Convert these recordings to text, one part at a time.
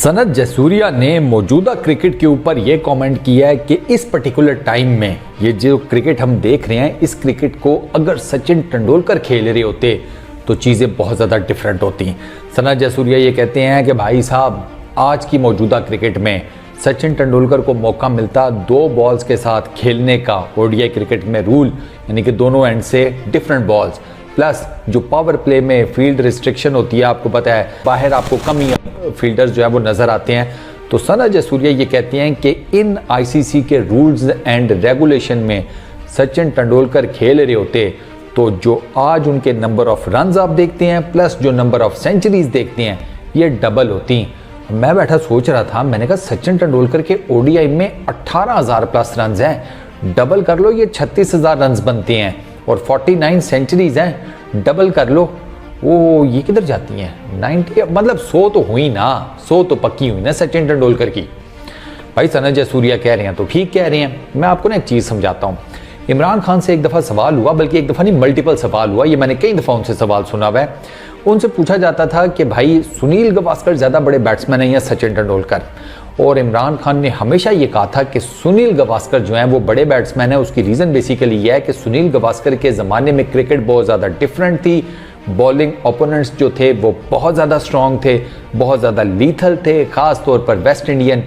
सनत जसूरिया ने मौजूदा क्रिकेट के ऊपर यह कमेंट किया है कि इस पर्टिकुलर टाइम में ये जो क्रिकेट हम देख रहे हैं, इस क्रिकेट को अगर सचिन तेंदुलकर खेल रहे होते तो चीज़ें बहुत ज़्यादा डिफरेंट होती। सनत जसूरिया ये कहते हैं कि भाई साहब, आज की मौजूदा क्रिकेट में सचिन तेंदुलकर को मौका मिलता 2 बॉल्स के साथ खेलने का। ओडीआई क्रिकेट में रूल यानी कि दोनों एंड से डिफरेंट बॉल्स, प्लस जो पावर प्ले में फील्ड रिस्ट्रिक्शन होती है, आपको पता है बाहर आपको कम ही फील्डर्स जो है वो नज़र आते हैं। तो सनत जसूरिया ये कहती हैं कि इन आईसीसी के रूल्स एंड रेगुलेशन में सचिन तेंदुलकर खेल रहे होते तो जो आज उनके नंबर ऑफ रन्स आप देखते हैं प्लस जो नंबर ऑफ सेंचुरीज देखते हैं, ये डबल होती। मैं बैठा सोच रहा था, मैंने कहा सचिन तेंदुलकर के ओडीआई में 18,000 प्लस रन्स हैं, डबल कर लो ये 36,000 रन्स बनते हैं, और 49 सेंचुरीज हैं, डबल कर लो, वो ये किधर जाती हैं 90, मतलब 100 तो हुई ना, 100 तो पक्की हुई ना सचिन तेंदुलकर की। भाई सनत जसूरिया कह रहे हैं तो ठीक कह रहे हैं। मैं आपको ना एक चीज़ समझाता हूँ। इमरान खान से एक दफ़ा सवाल हुआ, बल्कि एक दफ़ा नहीं मल्टीपल सवाल हुआ, ये मैंने कई दफ़ा उनसे सवाल सुना हुआ है। उनसे पूछा जाता था कि भाई सुनील गावस्कर ज़्यादा बड़े बैट्समैन हैं या सचिन तेंदुलकर, और इमरान खान ने हमेशा ये कहा था कि सुनील गावस्कर जो हैं वो बड़े बैट्समैन हैं। उसकी रीज़न बेसिकली ये है कि सुनील गावस्कर के ज़माने में क्रिकेट बहुत ज़्यादा डिफरेंट थी, बॉलिंग ओपोनेंट्स जो थे वो बहुत ज़्यादा स्ट्रॉन्ग थे, बहुत ज़्यादा लीथल थे, ख़ास तौर पर वेस्ट इंडियन।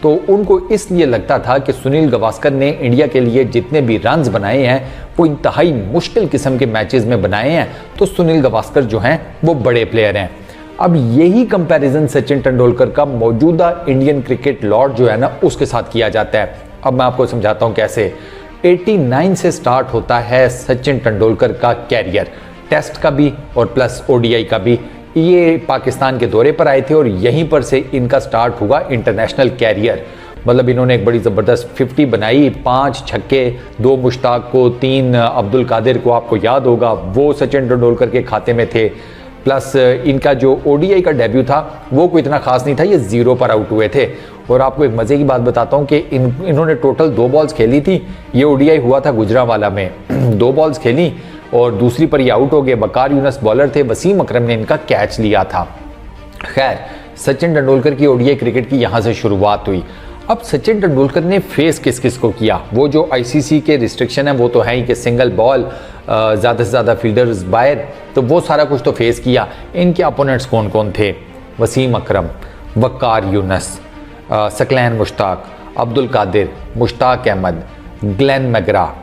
तो उनको इसलिए लगता था कि सुनील गावस्कर ने इंडिया के लिए जितने भी रन्स बनाए हैं वो इंतहाई मुश्किल किस्म के मैचेस में बनाए हैं, तो सुनील गावस्कर जो हैं वो बड़े प्लेयर हैं। अब यही कंपैरिजन सचिन तेंदुलकर का मौजूदा इंडियन क्रिकेट लॉर्ड जो है ना उसके साथ किया जाता है। अब मैं आपको समझाता हूँ कैसे। 89 से स्टार्ट होता है सचिन तेंदुलकर का कैरियर, टेस्ट का भी और प्लस ओडीआई का भी। ये पाकिस्तान के दौरे पर आए थे और यहीं पर से इनका स्टार्ट हुआ इंटरनेशनल कैरियर। मतलब इन्होंने एक बड़ी ज़बरदस्त 50 बनाई, 5 छक्के, 2 मुश्ताक को, 3 अब्दुल कादिर को, आपको याद होगा वो सचिन तेंदुलकर के खाते में थे। प्लस इनका जो ओडीआई का डेब्यू था वो कोई इतना खास नहीं था, ये 0 पर आउट हुए थे। और आपको एक मज़े की बात बताता हूँ कि इन्होंने टोटल 2 बॉल्स खेली थी। ये ओडीआई हुआ था गुजरांवाला में, 2 बॉल्स खेली और दूसरी पर ये आउट हो गए। वकार यूनस बॉलर थे, वसीम अकरम ने इनका कैच लिया था। खैर, सचिन तेंदुलकर की ओडीआई क्रिकेट की यहाँ से शुरुआत हुई। अब सचिन तेंदुलकर ने फेस किस किस को किया? वो जो आईसीसी के रिस्ट्रिक्शन है वो तो है ही कि सिंगल बॉल, ज़्यादा से ज़्यादा फील्डर्स बाहर, तो वो सारा कुछ तो फेस किया। इनके अपोनेंट्स कौन कौन थे? Wasim Akram, Waqar Younis, Saqlain Mushtaq, Abdul Qadir, Mushtaq Ahmed, Glenn McGrath,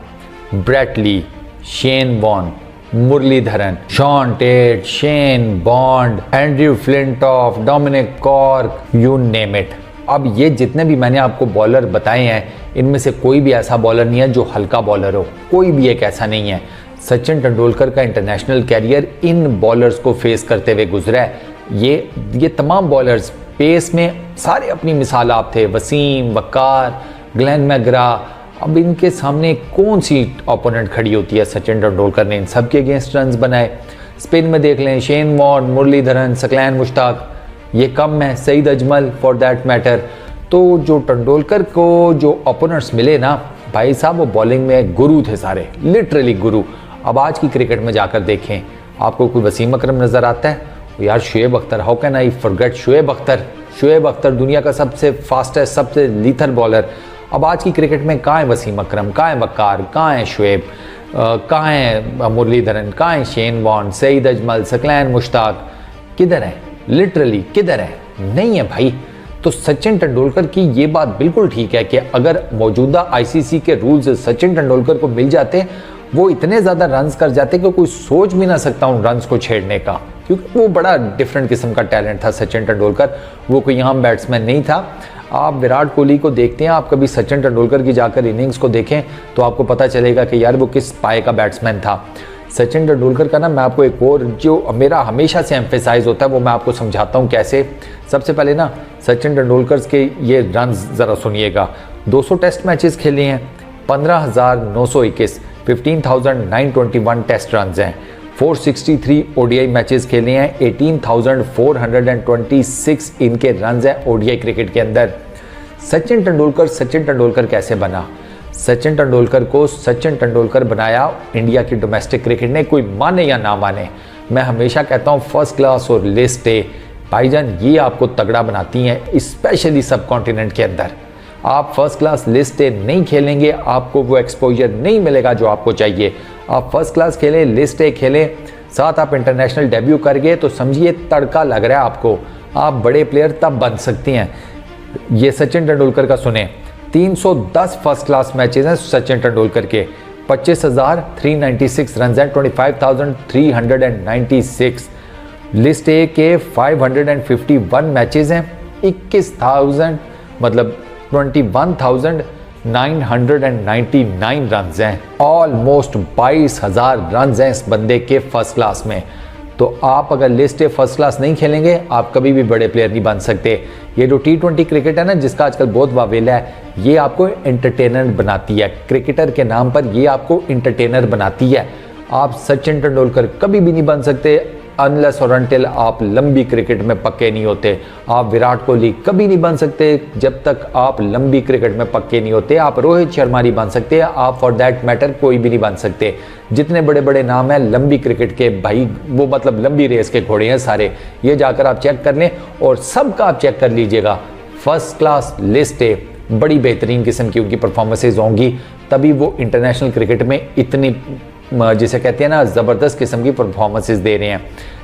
Brett Lee, Shane Warne, Muralitharan, Shaun Tait, Shane Bond, Andrew Flintoff, Dominic Cork, you name it. अब ये जितने भी मैंने आपको बॉलर बताए हैं, इनमें से कोई भी ऐसा बॉलर नहीं है जो हल्का बॉलर हो, कोई भी एक ऐसा नहीं है। सचिन तेंदुलकर का इंटरनेशनल कैरियर इन बॉलर्स को फेस करते हुए गुजरा है। ये तमाम बॉलर्स पेस में सारे अपनी मिसाल आप थे, वसीम, वकार, ग्लेन मैग्रा। अब इनके सामने कौन सी ओपोनेंट खड़ी होती है? सचिन तेंदुलकर ने इन सब के अगेंस्ट रन्स बनाए। स्पिन में देख लें, शेन वॉन, मुरलीधरन, सकलैन मुश्ताक, ये कम है, Saeed Ajmal for that matter. तो जो तेंदुलकर को जो ओपोनेंट्स मिले ना भाई साहब, वो बॉलिंग में गुरु थे सारे, लिटरली गुरु। अब आज की क्रिकेट में जाकर देखें, आपको कोई वसीम अकरम नज़र आता है? यार Shoaib Akhtar, how can I forget Shoaib Akhtar. Shoaib Akhtar दुनिया का सबसे फास्टेस्ट, सबसे लीथल बॉलर। अब आज की क्रिकेट में कहाँ है वसीम अकरम, कहाँ है वकार, कहाँ है शुएब, कहाँ है मुरलीधरन, कहाँ है शेन वॉन, सईद अजमल, सकलैन मुश्ताक, किधर है? लिटरली किधर है? नहीं है भाई। तो सचिन तेंदुलकर की ये बात बिल्कुल ठीक है कि अगर मौजूदा आईसीसी के रूल्स सचिन तेंदुलकर को मिल जाते, वो इतने ज़्यादा रन्स कर जाते कि कोई सोच भी ना सकता उन रन्स को छेड़ने का, क्योंकि वो बड़ा डिफरेंट किस्म का टैलेंट था सचिन तेंदुलकर। वो कोई यहाँ बैट्समैन नहीं था। आप विराट कोहली को देखते हैं, आप कभी सचिन तेंदुलकर की जाकर इनिंग्स को देखें तो आपको पता चलेगा कि यार वो किस पाए का बैट्समैन था। सचिन तेंदुलकर का ना, मैं आपको एक और जो मेरा हमेशा से एम्फेसाइज होता है वो मैं आपको समझाता हूँ कैसे। सबसे पहले ना सचिन तेंदुलकर के ये रन्स ज़रा सुनिएगा। 200 टेस्ट मैचेस खेले हैं, 15,921, 15,921 टेस्ट रन्स हैं। 463 ओडीआई मैचेस खेले हैं, 18,426 इनके रन्स हैं ओडीआई क्रिकेट के अंदर। सचिन तेंदुलकर कैसे बना? सचिन तेंदुलकर को सचिन तेंदुलकर बनाया इंडिया की डोमेस्टिक क्रिकेट ने, कोई माने या ना माने। मैं हमेशा कहता हूँ फर्स्ट क्लास और लिस्ट ए भाईजान ये आपको तगड़ा बनाती हैं, स्पेशली सब कॉन्टिनेंट के अंदर। आप फर्स्ट क्लास लिस्ट ए नहीं खेलेंगे, आपको वो एक्सपोजर नहीं मिलेगा जो आपको चाहिए। आप फर्स्ट क्लास खेलें, लिस्ट ए खेलें, साथ आप इंटरनेशनल डेब्यू कर गए तो समझिए तड़का लग रहा है आपको। आप बड़े प्लेयर तब बन सकते हैं। ये सचिन तेंदुलकर का सुने, 310 फर्स्ट क्लास मैचेस हैं सचिन तेंदुलकर के, 25,396 रन हैं, 25,396। लिस्ट ए के 551 मैचेस हैं, 21,000 मतलब 21,999 रन हैं, ऑलमोस्ट 22,000 रन हैं इस बंदे के फर्स्ट क्लास में। तो आप अगर लिस्ट ए फर्स्ट क्लास नहीं खेलेंगे, आप कभी भी बड़े प्लेयर नहीं बन सकते। ये जो T20 क्रिकेट है ना, जिसका आजकल बहुत वावेला है, ये आपको एंटरटेनर बनाती है। क्रिकेटर के नाम पर ये आपको एंटरटेनर बनाती है। आप सचिन तेंदुलकर कभी भी नहीं बन सकते अनलेस और अनटिल आप लंबी क्रिकेट में पक्के नहीं होते। आप विराट कोहली कभी नहीं बन सकते जब तक आप लंबी क्रिकेट में पक्के नहीं होते। आप रोहित शर्मा नहीं बन सकते, आप फॉर दैट मैटर कोई भी नहीं बन सकते। जितने बड़े बड़े नाम हैं लंबी क्रिकेट के, भाई वो मतलब लंबी रेस के घोड़े हैं सारे। ये जाकर आप चेक कर लें और सबका आप चेक कर लीजिएगा। फर्स्ट क्लास लिस्ट है, बड़ी बेहतरीन किस्म की उनकी परफॉर्मेंसेज होंगी, तभी वो इंटरनेशनल क्रिकेट में इतनी जिसे कहते हैं ना ज़बरदस्त किस्म की परफॉर्मेंसेस दे रहे हैं।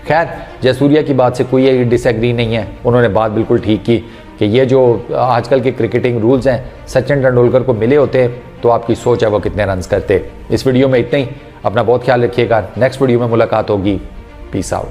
खैर, जयसूर्या की बात से कोई डिसएग्री नहीं है, उन्होंने बात बिल्कुल ठीक की कि ये जो आजकल के क्रिकेटिंग रूल्स हैं सचिन तेंदुलकर को मिले होते तो आपकी सोच है वो कितने रन्स करते। इस वीडियो में इतना ही, अपना बहुत ख्याल रखिएगा। नेक्स्ट वीडियो में मुलाकात होगी। Peace out.